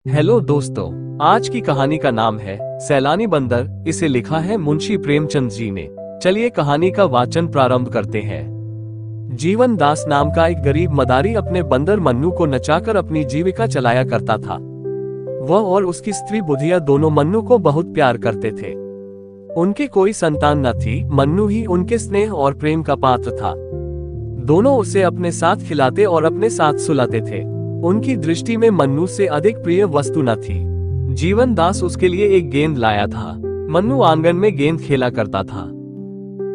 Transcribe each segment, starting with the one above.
Hello दोस्तों, आज की कहानी का नाम है सैलानी बंदर। इसे लिखा है मुंशी प्रेमचंद जी ने। चलिए कहानी का वाचन प्रारंभ करते हैं। जीवन दास नाम का एक गरीब मदारी अपने बंदर मन्नू को नचाकर अपनी जीविका चलाया करता था। वह और उसकी स्त्री बुधिया दोनों मन्नू को बहुत प्यार करते थे। उनके कोई संतान न थी। मन्नू ही उनके स्नेह और प्रेम का पात्र था। दोनों उसे अपने साथ खिलाते और अपने साथ सुलाते थे। उनकी दृष्टि में मन्नू से अधिक प्रिय वस्तु न थी। जीवन दास उसके लिए एक गेंद लाया था। मन्नू आंगन में गेंद खेला करता था।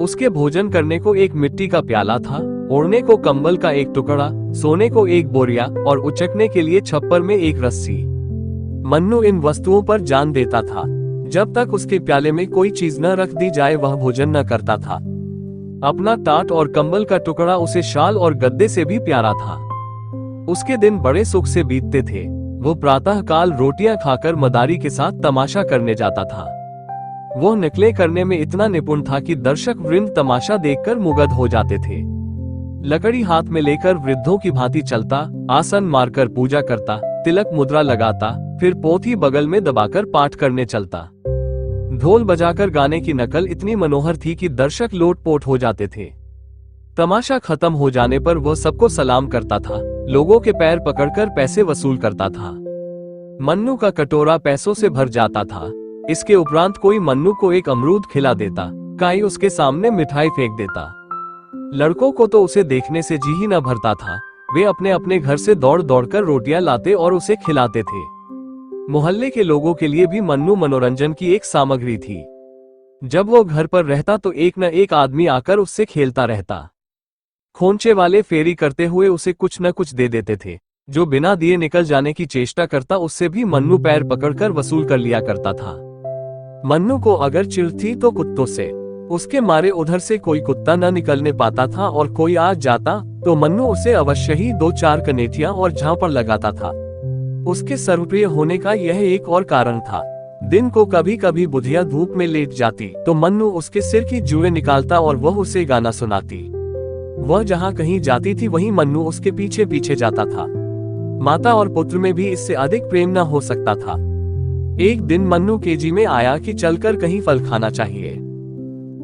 उसके भोजन करने को एक मिट्टी का प्याला था, ओढ़ने को कंबल का एक टुकड़ा, सोने को एक बोरिया और उचकने के लिए छप्पर में एक रस्सी। मन्नू इन वस्तुओं पर जान देता था। जब तक उसके प्याले में कोई चीज न रख दी जाए वह भोजन न करता था। अपना टाट और कंबल का टुकड़ा उसे शाल और गद्दे से भी प्यारा था। उसके दिन बड़े सुख से बीतते थे। वो प्रातः काल रोटियां खाकर मदारी के साथ तमाशा करने जाता था। वो नकलें करने में इतना निपुण था कि दर्शक वृंद तमाशा देखकर मुग्ध हो जाते थे। लकड़ी हाथ में लेकर वृद्धों की भांति चलता, आसन मारकर पूजा करता, तिलक मुद्रा लगाता, फिर पोथी बगल में दबाकर पाठ करने चलता। ढोल बजाकर गाने की नकल इतनी मनोहर थी कि दर्शक लोटपोट हो जाते थे। तमाशा खत्म हो जाने पर वह सबको सलाम करता था, लोगों के पैर पकड़कर पैसे वसूल करता था। मन्नू का कटोरा पैसों से भर जाता था। इसके उपरांत कोई मन्नू को एक अमरूद खिला देता, काई उसके सामने मिठाई फेंक देता। लड़कों को तो उसे देखने से जी ही न भरता था। वे अपने अपने घर से दौड़ दौड़कर रोटियां लाते और उसे खिलाते थे। मोहल्ले के लोगों के लिए भी मन्नू मनोरंजन की एक सामग्री थी। जब वो घर पर रहता तो एक न एक आदमी आकर उससे खेलता रहता। खोंचे वाले फेरी करते हुए उसे कुछ न कुछ दे देते थे। जो बिना दिए निकल जाने की चेष्टा करता उससे भी मन्नू पैर पकड़कर वसूल कर लिया करता था। मन्नू को अगर चिढ़ थी तो कुत्तों से। उसके मारे उधर से कोई कुत्ता न निकलने पाता था और कोई आ जाता तो मन्नू उसे अवश्य ही 2-4 कनेटियां और झांपड़ लगाता था। उसके सर्वप्रिय होने का यह एक और कारण था। दिन को कभी कभी बुधिया धूप में लेट जाती तो मन्नू उसके सिर की जुएं निकालता और वह उसे गाना सुनाती। वह जहाँ कहीं जाती थी वहीं मन्नू उसके पीछे पीछे जाता था। माता और पुत्र में भी इससे अधिक प्रेम न हो सकता था। एक दिन मन्नू केजी में आया कि चलकर कहीं फल खाना चाहिए।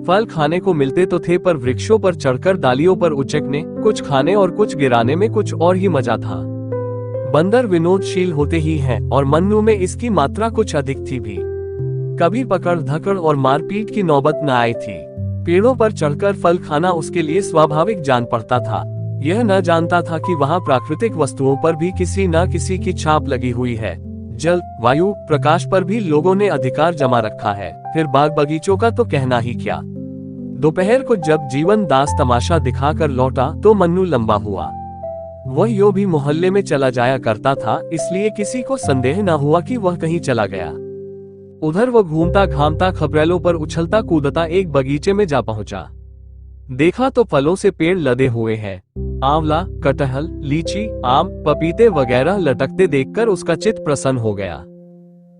फल खाने को मिलते तो थे पर वृक्षों पर चढ़कर डालियों पर उचकने, कुछ खाने और कुछ गिराने में कुछ और ही मजा था। बंदर विनोदशील होते ही हैं और मन्नू में इसकी मात्रा कुछ अधिक थी भी। कभी पकड़ धकड़ और मारपीट की नौबत न आई थी। पेड़ों पर चढ़कर फल खाना उसके लिए स्वाभाविक जान पड़ता था। यह न जानता था कि वहाँ प्राकृतिक वस्तुओं पर भी किसी न किसी की छाप लगी हुई है। जल, वायु, प्रकाश पर भी लोगों ने अधिकार जमा रखा है। फिर बाग बगीचों का तो कहना ही क्या। दोपहर को जब जीवन दास तमाशा दिखाकर लौटा तो मन्नू लंबा हुआ। वह यो भी मोहल्ले में चला जाया करता था, इसलिए किसी को संदेह न हुआ कि वह कहीं चला गया। उधर वो घूमता घामता खबरेलों पर उछलता कूदता एक बगीचे में जा पहुंचा। देखा तो फलों से पेड़ लदे हुए हैं। आंवला, कटहल, लीची, आम, पपीते वगैरह लटकते देखकर उसका चित्त प्रसन्न हो गया।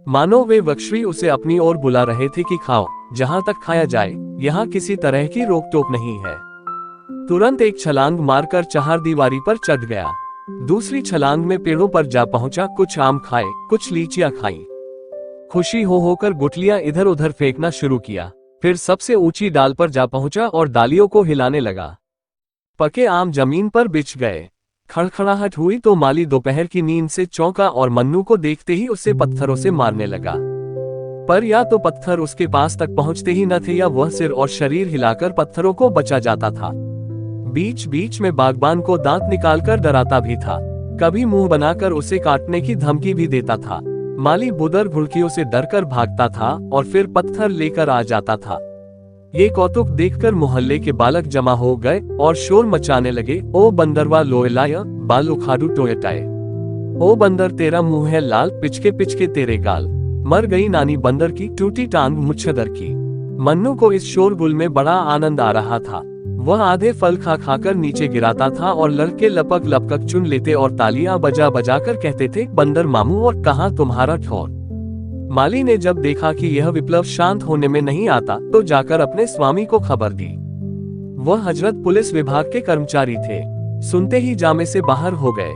मानो वे वृक्षी उसे अपनी ओर बुला रहे थे कि खाओ, जहां तक खाया जाए, यहाँ किसी तरह की रोक टोक नहीं है। तुरंत एक छलांग मारकर चहारदीवारी पर चढ़ गया। दूसरी छलांग में पेड़ों पर जा पहुंचा। कुछ आम खाए, कुछ लीचियां खाई। खुशी हो होकर गुठलियां इधर उधर फेंकना शुरू किया। फिर सबसे ऊंची डाल पर जा पहुंचा और डालियों को हिलाने लगा। पके आम जमीन पर बिछ गए। खड़खड़ाहट हुई तो माली दोपहर की नींद से चौंका और मन्नू को देखते ही उसे पत्थरों से मारने लगा। पर या तो पत्थर उसके पास तक पहुंचते ही न थे या वह सिर और शरीर हिलाकर पत्थरों को बचा जाता था। बीच बीच में बागबान को दांत निकालकर डराता भी था। कभी मुंह बनाकर उसे काटने की धमकी भी देता था। माली बुदर घुड़कियों से डरकर भागता था और फिर पत्थर लेकर आ जाता था। ये कौतुक देखकर मोहल्ले के बालक जमा हो गए और शोर मचाने लगे। ओ बंदरवा लोयलाय, बाल उखाड़ू टोयटाए। ओ बंदर तेरा मुंह है लाल, पिचके पिचके तेरे गाल। मर गई नानी बंदर की, टूटी टांग मुच्छदर की। मन्नू को इस शोरगुल में बड़ा आनंद आ रहा था। वह आधे फल खा खाकर नीचे गिराता था और लड़के लपक लपक चुन लेते और तालियां बजा बजा कर कहते थे, बंदर मामू और कहाँ तुम्हारा ठौर। माली ने जब देखा कि यह विप्लव शांत होने में नहीं आता तो जाकर अपने स्वामी को खबर दी। वह हजरत पुलिस विभाग के कर्मचारी थे। सुनते ही जामे से बाहर हो गए।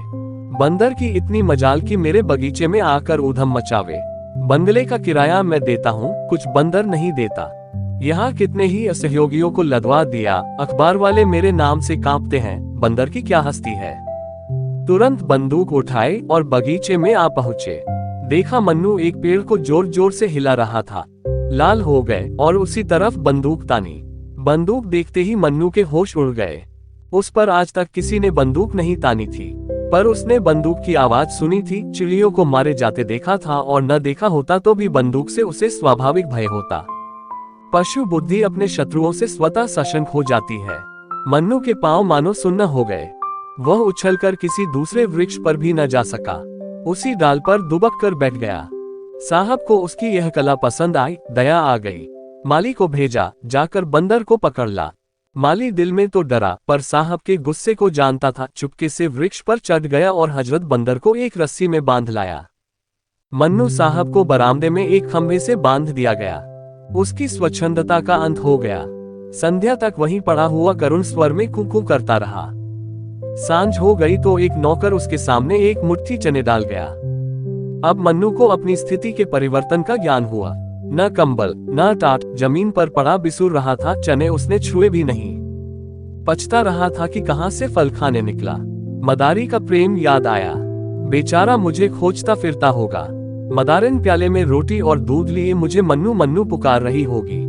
बंदर की इतनी मजाल कि मेरे बगीचे में आकर ऊधम मचावे। बंगले का किराया मैं देता हूँ, कुछ बंदर नहीं देता। यहाँ कितने ही असहयोगियों को लदवा दिया, अखबार वाले मेरे नाम से कांपते हैं, बंदर की क्या हस्ती है। तुरंत बंदूक उठाए और बगीचे में आ पहुँचे। देखा मन्नू एक पेड़ को जोर जोर से हिला रहा था। लाल हो गए और उसी तरफ बंदूक तानी। बंदूक देखते ही मन्नू के होश उड़ गए। उस पर आज तक किसी ने बंदूक नहीं तानी थी, पर उसने बंदूक की आवाज सुनी थी, चिड़ियों को मारे जाते देखा था, और न देखा होता तो भी बंदूक से उसे स्वाभाविक भय होता। पशु बुद्धि अपने शत्रुओं से स्वतः सशंक हो जाती है। मन्नू के पांव मानो सुन्न हो गए। वह उछलकर किसी दूसरे वृक्ष पर भी न जा सका, उसी डाल पर दुबक कर बैठ गया। साहब को उसकी यह कला पसंद आई, दया आ गई। माली को भेजा, जाकर बंदर को पकड़ ला। माली दिल में तो डरा, पर साहब के गुस्से को जानता था। चुपके से वृक्ष पर चढ़ गया और हजरत बंदर को एक रस्सी में बांध लाया। मन्नू साहब को बरामदे में एक खंभे से बांध दिया गया। उसकी स्वच्छंदता का अंत हो गया। संध्या तक वहीं पड़ा हुआ करुण स्वर में कूकू करता रहा। सांझ हो गई तो एक नौकर उसके सामने एक मुट्ठी चने डाल गया। अब मन्नू को अपनी स्थिति के परिवर्तन का ज्ञान हुआ। न कंबल न टाट, जमीन पर पड़ा बिसूर रहा था। चने उसने छुए भी नहीं। पछता रहा था कि कहां से फल खाने निकला। मदारी का प्रेम याद आया। बेचारा मुझे खोजता फिरता होगा। मदारिन प्याले में रोटी और दूध लिए मुझे मन्नू मन्नू पुकार रही होगी।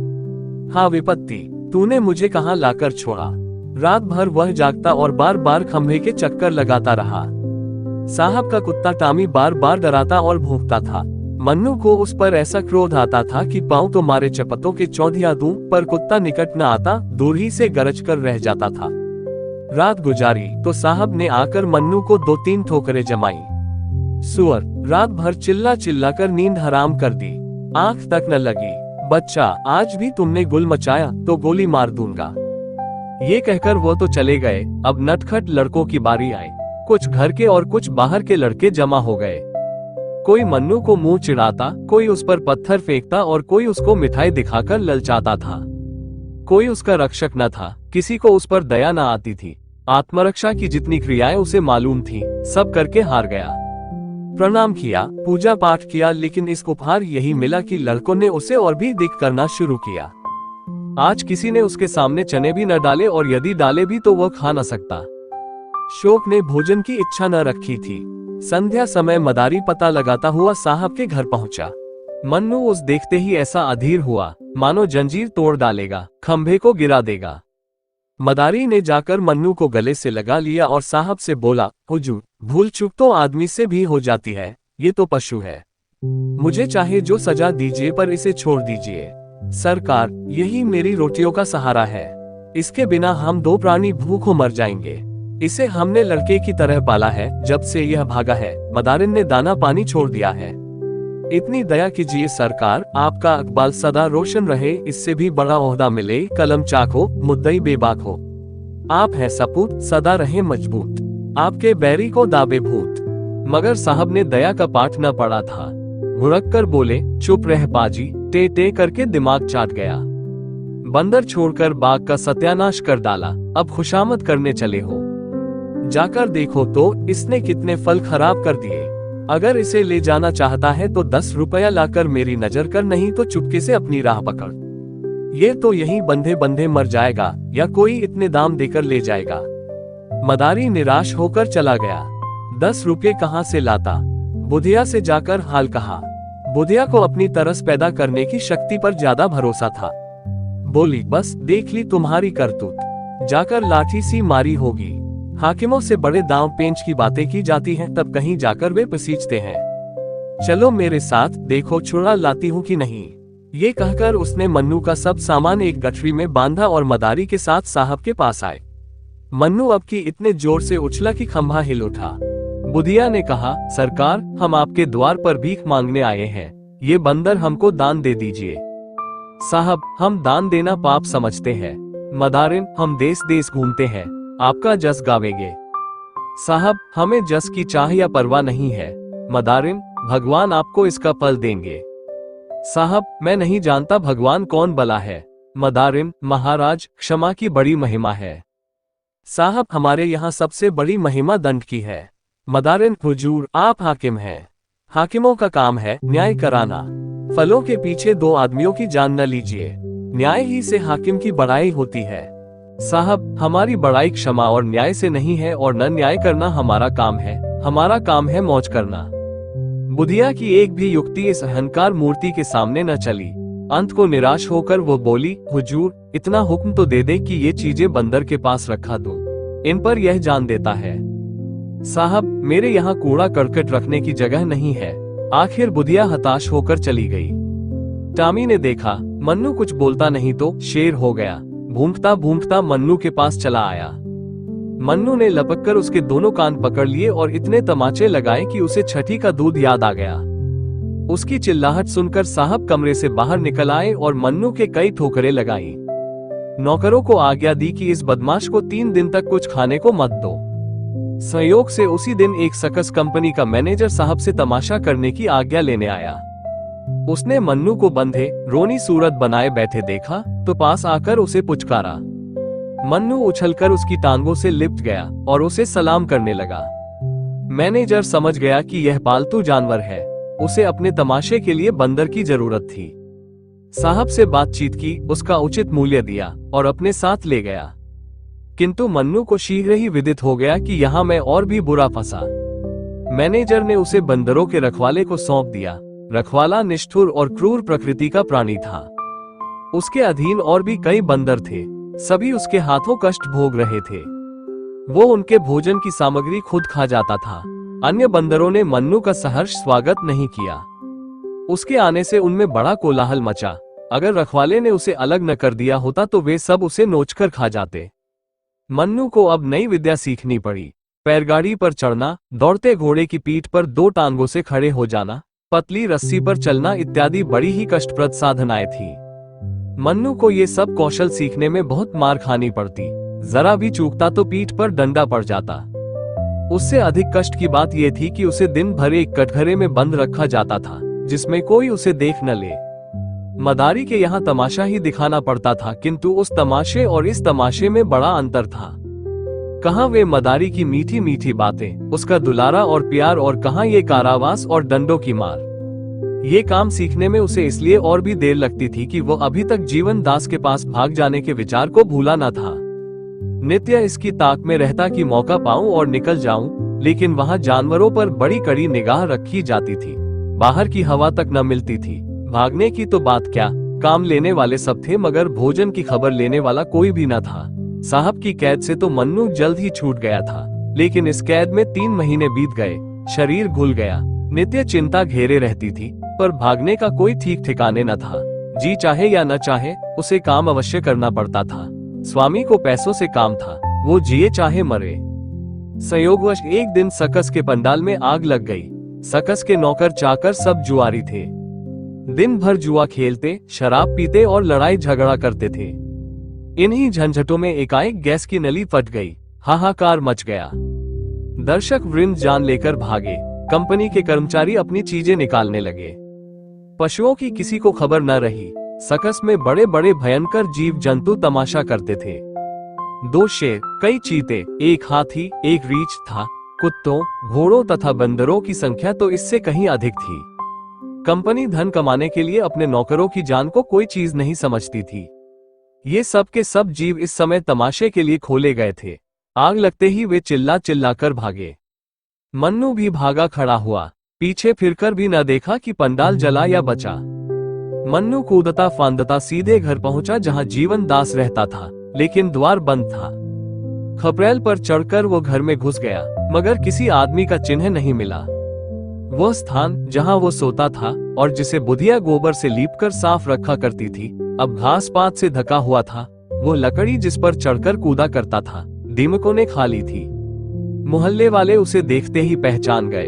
हाँ विपत्ति, तूने मुझे कहां लाकर छोड़ा। रात भर वह जागता और बार बार खंभे के चक्कर लगाता रहा। साहब का कुत्ता टामी बार बार डराता और भौंकता था। मन्नू को उस पर ऐसा क्रोध आता था कि पांव तो मारे चपतों के चौंधिया दूं, पर कुत्ता निकट न आता, दूर ही से गरज कर रह जाता था। रात गुजारी तो साहब ने आकर मन्नू को 2-3 ठोकरें जमाई। सुअर, रात भर चिल्ला चिल्ला कर नींद हराम कर दी, आंख तक न लगी। बच्चा, आज भी तुमने गुल मचाया तो गोली मार दूंगा। ये कहकर वो तो चले गए। अब नटखट लड़कों की बारी आई। कुछ घर के और कुछ बाहर के लड़के जमा हो गए। कोई मन्नू को मुंह चिढ़ाता, कोई उस पर पत्थर फेंकता और कोई उसको मिठाई दिखाकर ललचाता था। कोई उसका रक्षक न था, किसी को उस पर दया न आती थी। आत्मरक्षा की जितनी क्रियाएं उसे मालूम थी, सब करके हार गया। प्रणाम किया, पूजा पाठ किया, लेकिन इसको उपहार यही मिला कि लड़कों ने उसे और भी दिख करना शुरू किया। आज किसी ने उसके सामने चने भी न डाले, और यदि डाले भी तो वह खा न सकता। शोक ने भोजन की इच्छा न रखी थी। संध्या समय मदारी पता लगाता हुआ साहब के घर पहुंचा। मन्नू उस देखते ही ऐसा अधीर हुआ, मानो जंजीर तोड़ डालेगा, खंभे को गिरा देगा। मदारी ने जाकर मन्नू को गले से लगा लिया और साहब से बोला, हुजूर, भूल चूक तो आदमी से भी हो जाती है, ये तो पशु है। मुझे चाहे जो सजा दीजिए, पर इसे छोड़ दीजिए। सरकार, यही मेरी रोटियों का सहारा है। इसके बिना हम 2 प्राणी भूखों मर जाएंगे। इसे हमने लड़के की तरह पाला है, जब से यह भागा है। मदारिन ने दाना पानी छोड़ दिया है। इतनी दया कीजिए सरकार, आपका अकबाल सदा रोशन रहे, इससे भी बड़ा ओहदा मिले, कलम चाक हो, मुद्दई बेबाक हो। आप है सपूत, सदा रहे मजबूत, आपके बैरी को दाबे भूत। मगर साहब ने दया का पाठ न पढ़ा था। भुड़क कर बोले, चुप रह पाजी, टे टे करके दिमाग चाट गया। बंदर छोड़कर बाग का सत्यानाश कर डाला, अब खुशामद करने चले हो। जाकर देखो तो इसने कितने फल खराब कर दिए। अगर इसे ले जाना चाहता है तो 10 रुपया लाकर मेरी नजर कर, नहीं तो चुपके से अपनी राह पकड़। ये तो यहीं बंधे बंधे मर जाएगा, या कोई इतने दाम देकर ले जाएगा। मदारी निराश होकर चला गया। 10 रुपये कहाँ से लाता। बुधिया से जाकर हाल कहा। बुधिया को अपनी तरस पैदा करने की शक्ति पर ज्यादा भरोसा था। बोली, बस देख ली तुम्हारी करतूत, जाकर लाठी सी मारी होगी। हाकिमों से बड़े दांव पेंच की बातें की जाती हैं, तब कहीं जाकर वे पसीजते हैं। चलो मेरे साथ, देखो छुड़ा लाती हूँ कि नहीं। ये कहकर उसने मन्नू का सब सामान एक गठरी में बांधा और मदारी के साथ साहब के पास आए। मन्नू अब की इतने जोर से उछला कि खंभा हिल उठा। बुधिया ने कहा, सरकार, हम आपके द्वार पर भीख मांगने आए हैं, ये बंदर हमको दान दे दीजिए। साहब, हम दान देना पाप समझते हैं। मदारिन, हम देश देश घूमते हैं, आपका जस गावेंगे। साहब, हमें जस की चाह या परवाह नहीं है। मदारिन, भगवान आपको इसका फल देंगे। साहब, मैं नहीं जानता भगवान कौन बला है। मदारिन, महाराज, क्षमा की बड़ी महिमा है। साहब, हमारे यहाँ सबसे बड़ी महिमा दंड की है। मदारिन हुजूर, आप हाकिम हैं। हाकिमों का काम है न्याय कराना। फलों के पीछे दो आदमियों की जान न लीजिए। न्याय ही से हाकिम की बड़ाई होती है। साहब, हमारी बड़ाई क्षमा और न्याय से नहीं है और न न्याय करना हमारा काम है। हमारा काम है मौज करना। बुधिया की एक भी युक्ति इस अहंकार मूर्ति के सामने न चली। अंत को निराश होकर वो बोली, हुजूर, इतना हुक्म तो दे दे कि ये चीजें बंदर के पास रखा दूं। इन पर यह जान देता है। साहब, मेरे यहाँ कूड़ा करकट रखने की जगह नहीं है। आखिर बुधिया हताश होकर चली गई। टामी ने देखा मन्नू कुछ बोलता नहीं तो शेर हो गया। भूंकता भूंकता मन्नू के पास चला आया। मन्नू ने लपककर उसके दोनों कान पकड़ लिए और इतने तमाचे लगाए कि उसे छठी का दूध याद आ गया। उसकी चिल्लाहट सुनकर साहब कमरे से बाहर निकल आए और मन्नू के कई ठोकरें लगाई। नौकरों को आज्ञा दी कि इस बदमाश को 3 दिन तक कुछ खाने को मत दो। संयोग से उसी दिन एक सर्कस कंपनी का मैनेजर साहब से तमाशा करने की आज्ञा लेने आया। उसने मन्नू को बंधे रोनी सूरत बनाए बैठे देखा तो पास आकर उसे पुचकारा। मन्नू उछलकर उसकी टांगों से लिपट गया और उसे सलाम करने लगा। मैनेजर समझ गया कि यह पालतू जानवर है। उसे अपने तमाशे के लिए बंदर की जरूरत थी। साहब से बातचीत की, उसका उचित मूल्य दिया और अपने साथ ले गया। किंतु मन्नू को शीघ्र ही विदित हो गया कि यहाँ मैं और भी बुरा फंसा। मैनेजर ने उसे बंदरों के रखवाले को सौंप दिया। रखवाला निष्ठुर और क्रूर प्रकृति का प्राणी था। उसके अधीन और भी कई बंदर थे। सभी उसके हाथों कष्ट भोग रहे थे। वो उनके भोजन की सामग्री खुद खा जाता था। अन्य बंदरों ने मन्नू का सहर्ष स्वागत नहीं किया। उसके आने से उनमें बड़ा कोलाहल मचा। अगर रखवाले ने उसे अलग न कर दिया होता तो वे सब उसे नोचकर खा जाते। मन्नू को अब नई विद्या सीखनी पड़ी। पैरगाड़ी पर चढ़ना, दौड़ते घोड़े की पीठ पर 2 टांगों से खड़े हो जाना, पतली रस्सी पर चलना इत्यादि बड़ी ही कष्टप्रद साधनाएं थी। मन्नू को ये सब कौशल सीखने में बहुत मार खानी पड़ती। जरा भी चूकता तो पीठ पर डंडा पड़ जाता। उससे अधिक कष्ट की बात यह थी कि उसे दिन भर एक कटघरे में बंद रखा जाता था जिसमें कोई उसे देख न ले। मदारी के यहाँ तमाशा ही दिखाना पड़ता था, किंतु उस तमाशे और इस तमाशे में बड़ा अंतर था। कहाँ वे मदारी की मीठी मीठी बातें, उसका दुलारा और प्यार, और कहाँ ये कारावास और डंडों की मार। ये काम सीखने में उसे इसलिए और भी देर लगती थी कि वो अभी तक जीवन दास के पास भाग जाने के विचार को भूला न था। नित्य इसकी ताक में रहता कि मौका पाऊं और निकल जाऊं, लेकिन वहां जानवरों पर बड़ी कड़ी निगाह रखी जाती थी। बाहर की हवा तक न मिलती थी। भागने की तो बात क्या, काम लेने वाले सब थे मगर भोजन की खबर लेने वाला कोई भी न था। साहब की कैद से तो मन्नू जल्द ही छूट गया था, लेकिन इस कैद में 3 महीने बीत गए। शरीर घुल गया। नित्य चिंता घेरे रहती थी, पर भागने का कोई ठीक ठिकाने न था। जी चाहे या न चाहे उसे काम अवश्य करना पड़ता था। स्वामी को पैसों से काम था, वो जिए चाहे मरे। संयोगवश एक दिन सर्कस के पंडाल में आग लग गई। सर्कस के नौकर चाकर सब जुआरी थे। दिन भर जुआ खेलते, शराब पीते और लड़ाई झगड़ा करते थे। इन्हीं झंझटों में एकाएक गैस की नली फट गई। हाहाकार मच गया। दर्शक वृंद जान लेकर भागे। कंपनी के कर्मचारी अपनी चीजें निकालने लगे। पशुओं की किसी को खबर न रही। सर्कस में बड़े बड़े भयंकर जीव जंतु तमाशा करते थे। 2 शेर, कई चीते, एक हाथी, एक रीछ था। कुत्तों, घोड़ों तथा बंदरों की संख्या तो इससे कहीं अधिक थी। कंपनी धन कमाने के लिए अपने नौकरों की जान को कोई चीज नहीं समझती थी। ये सब के सब जीव इस समय तमाशे के लिए खोले गए थे। आग लगते ही वे चिल्ला चिल्ला कर भागे। मन्नू भी भागा खड़ा हुआ। पीछे फिरकर भी न देखा कि पंडाल जला या बचा। मन्नू कूदता फांदता सीधे घर पहुंचा जहां जीवन दास रहता था, लेकिन द्वार बंद था। खपरेल पर चढ़कर वो घर में घुस गया, मगर किसी आदमी का चिन्ह नहीं मिला। वह स्थान जहां वो सोता था और जिसे बुधिया गोबर से लीपकर साफ रखा करती थी, अब घास पात से ढका हुआ था। वो लकड़ी जिस पर चढ़कर कूदा करता था, दीमकों ने खा ली थी। मोहल्ले वाले उसे देखते ही पहचान गए।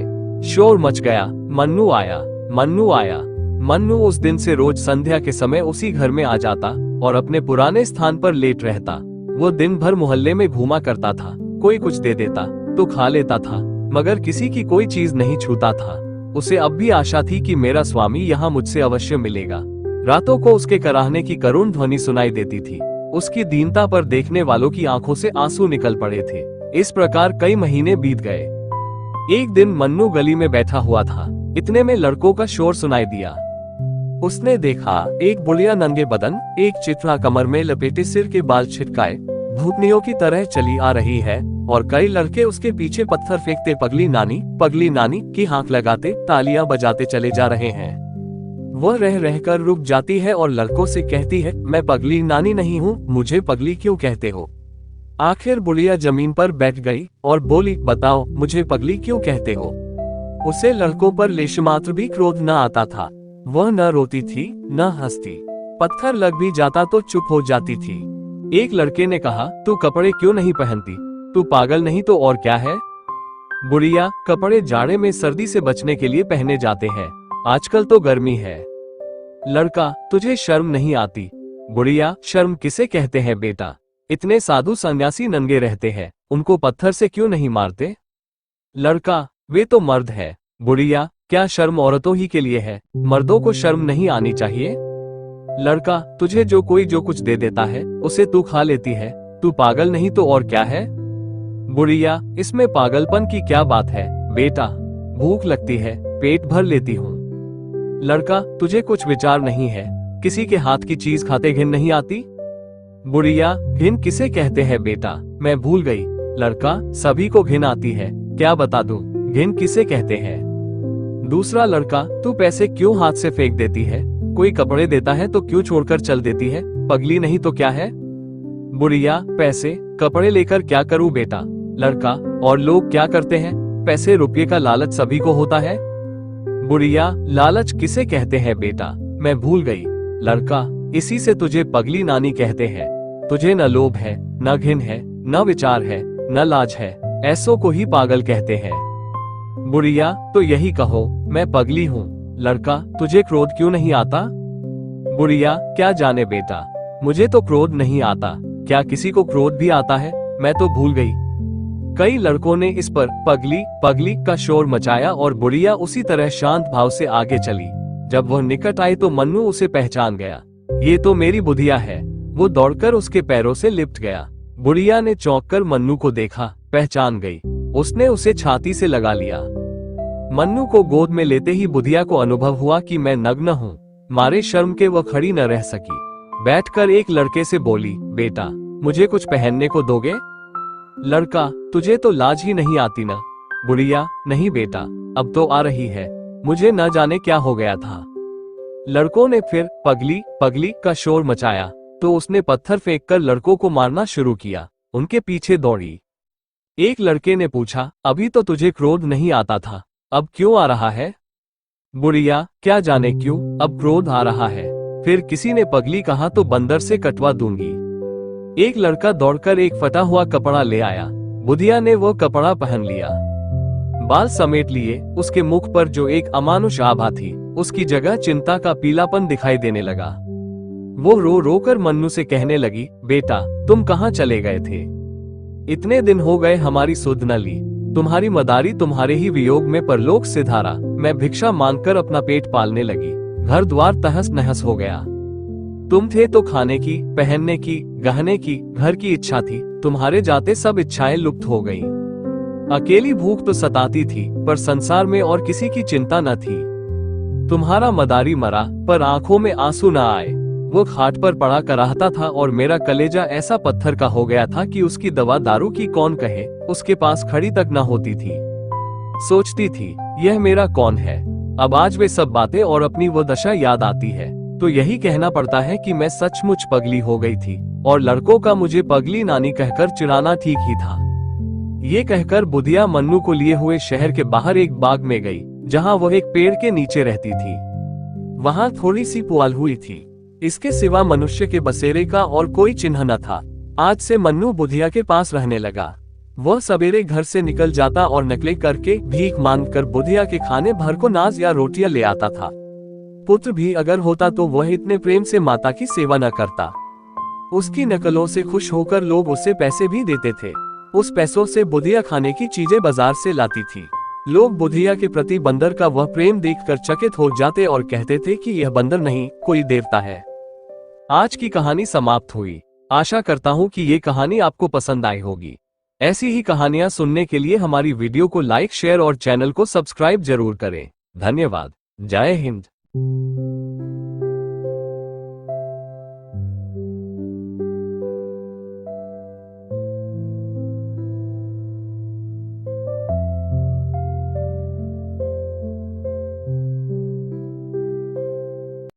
शोर मच गया, मन्नू आया, मन्नू आया। मन्नू उस दिन से रोज संध्या के समय उसी घर में आ जाता और अपने पुराने स्थान पर लेट रहता। वो दिन भर मोहल्ले में घूमा करता था। कोई कुछ दे देता तो खा लेता था, मगर किसी की कोई चीज नहीं छूता था। उसे अब भी आशा थी कि मेरा स्वामी यहाँ मुझसे अवश्य मिलेगा। रातों को उसके कराहने की करुण ध्वनि सुनाई देती थी। उसकी दीनता पर देखने वालों की आंखों से आंसू निकल पड़े थे। इस प्रकार कई महीने बीत गए। एक दिन मन्नू गली में बैठा हुआ था। इतने में लड़कों का शोर सुनाई दिया। उसने देखा एक बुढ़िया नंगे बदन, एक चित्रा कमर में लपेटे सिर के बाल छिटकाए भूतनियों की तरह चली आ रही है और कई लड़के उसके पीछे पत्थर फेंकते पगली नानी की हाक लगाते तालियां बजाते चले जा रहे हैं। वह रह रहकर रुक जाती है और लड़कों से कहती है, मैं पगली नानी नहीं हूँ, मुझे पगली क्यों कहते हो। आखिर बुढ़िया जमीन पर बैठ गई और बोली, बताओ मुझे पगली क्यों कहते हो। उसे लड़कों पर लेशमात्र भी क्रोध न आता था। वह न रोती थी न हंसती। पत्थर लग भी जाता तो चुप हो जाती थी। एक लड़के ने कहा, तू कपड़े क्यों नहीं पहनती, तू पागल नहीं तो और क्या है। बुढ़िया, कपड़े जाड़े में सर्दी से बचने के लिए पहने जाते हैं, आजकल तो गर्मी है। लड़का, तुझे शर्म नहीं आती। बुढ़िया, शर्म किसे कहते हैं बेटा, इतने साधु सन्यासी नंगे रहते हैं, उनको पत्थर से क्यों नहीं मारते। लड़का, वे तो मर्द है। बुढ़िया, क्या शर्म औरतों ही के लिए है, मर्दों को शर्म नहीं आनी चाहिए। लड़का, तुझे जो कोई जो कुछ दे देता है उसे तू खा लेती है, तू पागल नहीं तो और क्या है। बुढ़िया, इसमें पागलपन की क्या बात है बेटा, भूख लगती है पेट भर लेती हूँ। लड़का, तुझे कुछ विचार नहीं है, किसी के हाथ की चीज खाते घिन नहीं आती। बुढ़िया, घिन किसे कहते हैं बेटा, मैं भूल गई। लड़का, सभी को घिन आती है, क्या बता दूं, घिन किसे कहते हैं। दूसरा लड़का, तू पैसे क्यों हाथ से फेंक देती है, कोई कपड़े देता है तो क्यों छोड़कर चल देती है, पगली नहीं तो क्या है। बुढ़िया, पैसे कपड़े लेकर क्या करूं बेटा। लड़का, और लोग क्या करते हैं, पैसे रुपये का लालच सभी को होता है। बुढ़िया, लालच किसे कहते हैं बेटा, मैं भूल गई। लड़का, इसी से तुझे पगली नानी कहते हैं। तुझे न लोभ है, न घिन है, न विचार है, न लाज है, ऐसों को ही पागल कहते हैं। बुढ़िया, तो यही कहो, मैं पगली हूँ। लड़का, तुझे क्रोध क्यों नहीं आता। बुढ़िया, क्या जाने बेटा, मुझे तो क्रोध नहीं आता, क्या किसी को क्रोध भी आता है, मैं तो भूल गई। कई लड़कों ने इस पर पगली पगली का शोर मचाया और बुढ़िया उसी तरह शांत भाव से आगे चली। जब वह निकट आई तो मन्नू उसे पहचान गया। ये तो मेरी बुढ़िया है। वो दौड़कर उसके पैरों से लिपट गया। बुढ़िया ने चौंककर मन्नू को देखा, पहचान गई। उसने उसे छाती से लगा लिया। मन्नू को गोद में लेते ही बुढ़िया को अनुभव हुआ कि मैं नग्न हूँ। मारे शर्म के वह खड़ी न रह सकी। बैठकर एक लड़के से बोली, बेटा मुझे कुछ पहनने को दोगे। लड़का, तुझे तो लाज ही नहीं आती ना। बुढ़िया, नहीं बेटा, अब तो आ रही है, मुझे न जाने क्या हो गया था। लड़कों ने फिर पगली पगली का शोर मचाया तो उसने पत्थर फेंककर लड़कों को मारना शुरू किया। उनके पीछे दौड़ी। एक लड़के ने पूछा, अभी तो तुझे क्रोध नहीं आता था, अब क्यों आ रहा है। बुढ़िया, क्या जाने क्यों अब क्रोध आ रहा है। फिर किसी ने पगली कहा तो बंदर से कटवा दूंगी। एक लड़का दौड़कर एक फटा हुआ कपड़ा ले आया। बुढ़िया ने वो कपड़ा पहन लिया, बाल समेट लिए। उसके मुख पर जो एक अमानुष आभा थी, उसकी जगह चिंता का पीलापन दिखाई देने लगा। वो रो रो कर मन्नू से कहने लगी, बेटा तुम कहाँ चले गए थे, इतने दिन हो गए हमारी सुध न ली। तुम्हारी मदारी तुम्हारे ही वियोग में परलोक से धारा। मैं भिक्षा मांगकर अपना पेट पालने लगी, घर द्वार तहस नहस हो गया। तुम थे तो खाने की, पहनने की, गहने की, घर की इच्छा थी, तुम्हारे जाते सब इच्छाएं लुप्त हो गईं। अकेली भूख तो सताती थी, पर संसार में और किसी की चिंता न थी। तुम्हारा मदारी मरा, पर आंखों में आंसू न आए। वो खाट पर पड़ा कराहता था और मेरा कलेजा ऐसा पत्थर का हो गया था कि उसकी दवा दारू की कौन कहे, उसके पास खड़ी तक न होती थी। सोचती थी, यह मेरा कौन है। अब आज वे सब बातें और अपनी वो दशा याद आती है तो यही कहना पड़ता है कि मैं सचमुच पगली हो गई थी और लड़कों का मुझे पगली नानी कहकर चिढ़ाना ठीक ही था। ये कहकर बुढ़िया मन्नू को लिए हुए शहर के बाहर एक बाग में गई, जहां वह एक पेड़ के नीचे रहती थी। वहां थोड़ी सी पुआल हुई थी, इसके सिवा मनुष्य के बसेरे का और कोई चिन्ह न था। आज से मन्नू बुढ़िया के पास रहने लगा। वह सवेरे घर से निकल जाता और नकलें करके भीख मांगकर बुढ़िया के खाने भर को नाज या रोटियां ले आता था। पुत्र भी अगर होता तो वह इतने प्रेम से माता की सेवा न करता। उसकी नकलों से खुश होकर लोग उसे पैसे भी देते थे। उस पैसों से बुढ़िया खाने की चीजें बाजार से लाती थी। लोग बुढ़िया के प्रति बंदर का वह प्रेम देखकर चकित हो जाते और कहते थे कि यह बंदर नहीं, कोई देवता है। आज की कहानी समाप्त हुई। आशा करता हूँ कि ये कहानी आपको पसंद आई होगी। ऐसी ही कहानियां सुनने के लिए हमारी वीडियो को लाइक, शेयर और चैनल को सब्सक्राइब जरूर करें। धन्यवाद। जय हिंद।